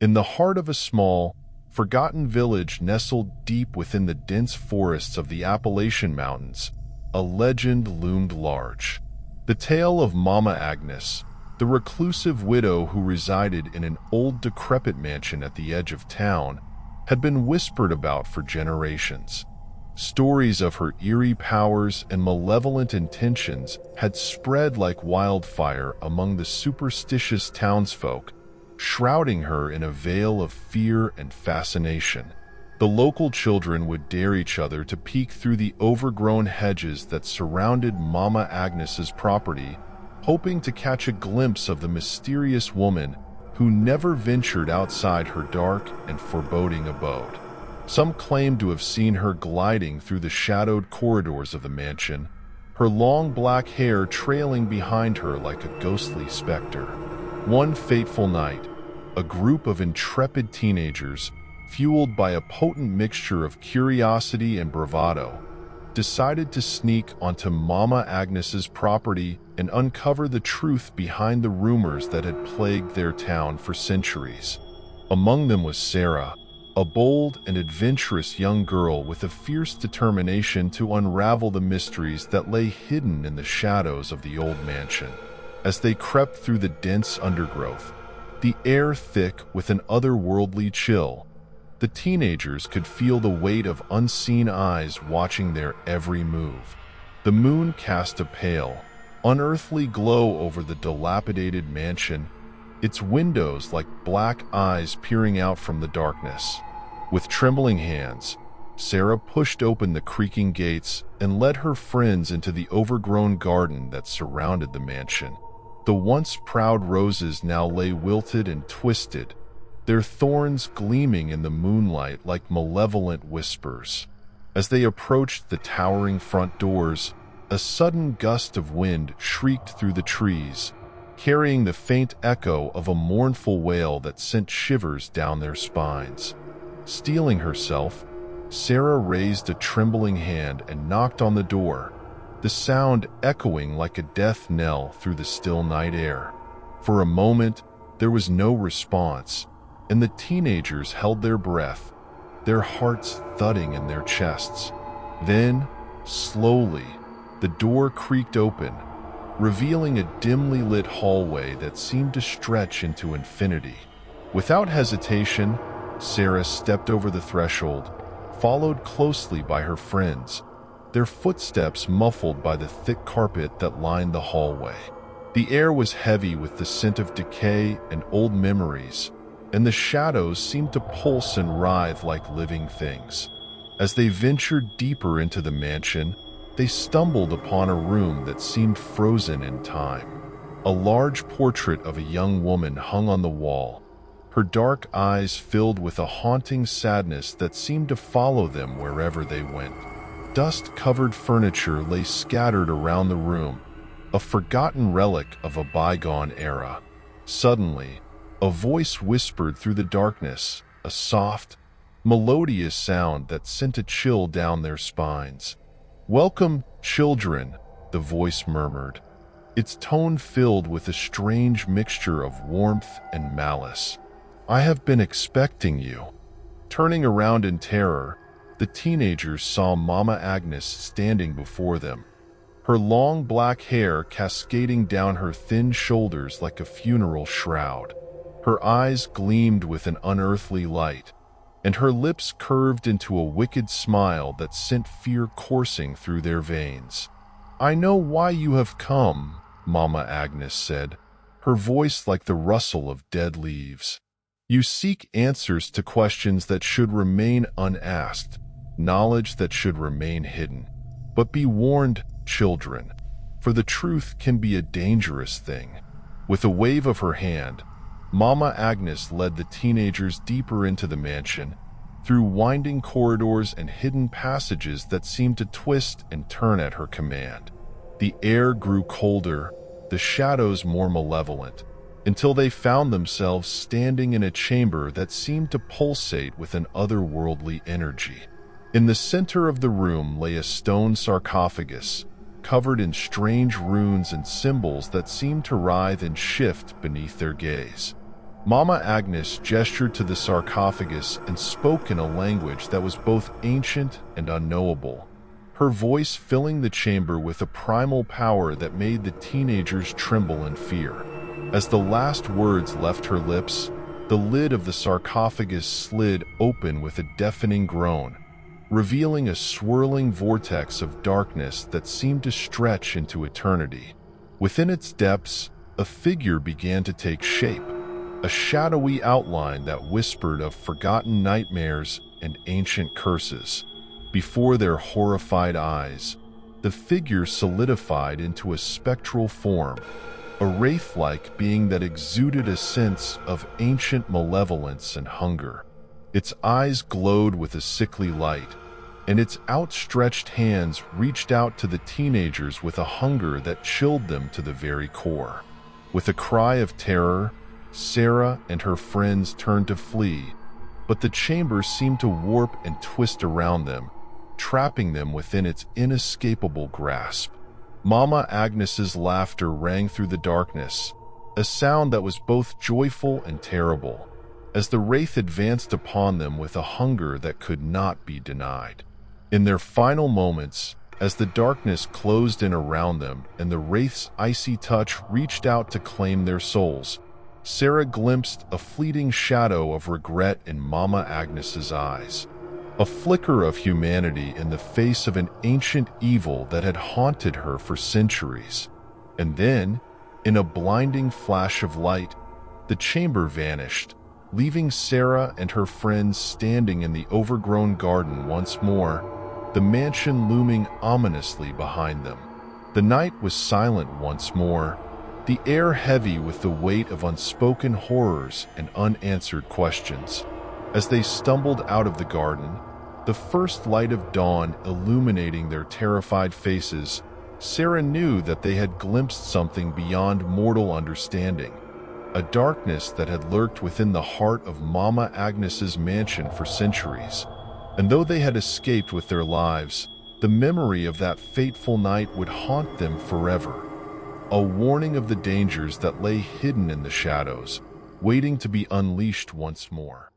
In the heart of a small, forgotten village nestled deep within the dense forests of the Appalachian Mountains, a legend loomed large. The tale of Mama Agnes, the reclusive widow who resided in an old decrepit mansion at the edge of town, had been whispered about for generations. Stories of her eerie powers and malevolent intentions had spread like wildfire among the superstitious townsfolk, shrouding her in a veil of fear and fascination. The local children would dare each other to peek through the overgrown hedges that surrounded Mama Agnes's property, hoping to catch a glimpse of the mysterious woman who never ventured outside her dark and foreboding abode. Some claimed to have seen her gliding through the shadowed corridors of the mansion, her long black hair trailing behind her like a ghostly specter. One fateful night, a group of intrepid teenagers, fueled by a potent mixture of curiosity and bravado, decided to sneak onto Mama Agnes's property and uncover the truth behind the rumors that had plagued their town for centuries. Among them was Sarah, a bold and adventurous young girl with a fierce determination to unravel the mysteries that lay hidden in the shadows of the old mansion. As they crept through the dense undergrowth, the air thick with an otherworldly chill, the teenagers could feel the weight of unseen eyes watching their every move. The moon cast a pale, unearthly glow over the dilapidated mansion, its windows like black eyes peering out from the darkness. With trembling hands, Sarah pushed open the creaking gates and led her friends into the overgrown garden that surrounded the mansion. The once proud roses now lay wilted and twisted, their thorns gleaming in the moonlight like malevolent whispers. As they approached the towering front doors, a sudden gust of wind shrieked through the trees, carrying the faint echo of a mournful wail that sent shivers down their spines. Steeling herself, Sarah raised a trembling hand and knocked on the door, the sound echoing like a death knell through the still night air. For a moment, there was no response, and the teenagers held their breath, their hearts thudding in their chests. Then, slowly, the door creaked open, revealing a dimly lit hallway that seemed to stretch into infinity. Without hesitation, Sarah stepped over the threshold, followed closely by her friends, their footsteps muffled by the thick carpet that lined the hallway. The air was heavy with the scent of decay and old memories, and the shadows seemed to pulse and writhe like living things. As they ventured deeper into the mansion, they stumbled upon a room that seemed frozen in time. A large portrait of a young woman hung on the wall, her dark eyes filled with a haunting sadness that seemed to follow them wherever they went. Dust-covered furniture lay scattered around the room, a forgotten relic of a bygone era. Suddenly, a voice whispered through the darkness, a soft, melodious sound that sent a chill down their spines. "Welcome, children," the voice murmured, its tone filled with a strange mixture of warmth and malice. "I have been expecting you." Turning around in terror, the teenagers saw Mama Agnes standing before them, her long black hair cascading down her thin shoulders like a funeral shroud. Her eyes gleamed with an unearthly light, and her lips curved into a wicked smile that sent fear coursing through their veins. "I know why you have come," Mama Agnes said, her voice like the rustle of dead leaves. "You seek answers to questions that should remain unasked, knowledge that should remain hidden. But be warned, children, for the truth can be a dangerous thing." With a wave of her hand, Mama Agnes led the teenagers deeper into the mansion, through winding corridors and hidden passages that seemed to twist and turn at her command. The air grew colder, the shadows more malevolent, until they found themselves standing in a chamber that seemed to pulsate with an otherworldly energy. In the center of the room lay a stone sarcophagus, covered in strange runes and symbols that seemed to writhe and shift beneath their gaze. Mama Agnes gestured to the sarcophagus and spoke in a language that was both ancient and unknowable, her voice filling the chamber with a primal power that made the teenagers tremble in fear. As the last words left her lips, the lid of the sarcophagus slid open with a deafening groan, revealing a swirling vortex of darkness that seemed to stretch into eternity. Within its depths, a figure began to take shape, a shadowy outline that whispered of forgotten nightmares and ancient curses. Before their horrified eyes, the figure solidified into a spectral form, a wraith-like being that exuded a sense of ancient malevolence and hunger. Its eyes glowed with a sickly light, and its outstretched hands reached out to the teenagers with a hunger that chilled them to the very core. With a cry of terror, Sarah and her friends turned to flee, but the chamber seemed to warp and twist around them, trapping them within its inescapable grasp. Mama Agnes's laughter rang through the darkness, a sound that was both joyful and terrible, as the wraith advanced upon them with a hunger that could not be denied. In their final moments, as the darkness closed in around them and the wraith's icy touch reached out to claim their souls, Sarah glimpsed a fleeting shadow of regret in Mama Agnes's eyes, a flicker of humanity in the face of an ancient evil that had haunted her for centuries. And then, in a blinding flash of light, the chamber vanished, leaving Sarah and her friends standing in the overgrown garden once more, the mansion looming ominously behind them. The night was silent once more, the air heavy with the weight of unspoken horrors and unanswered questions. As they stumbled out of the garden, the first light of dawn illuminating their terrified faces, Sarah knew that they had glimpsed something beyond mortal understanding, a darkness that had lurked within the heart of Mama Agnes's mansion for centuries. And though they had escaped with their lives, the memory of that fateful night would haunt them forever, a warning of the dangers that lay hidden in the shadows, waiting to be unleashed once more.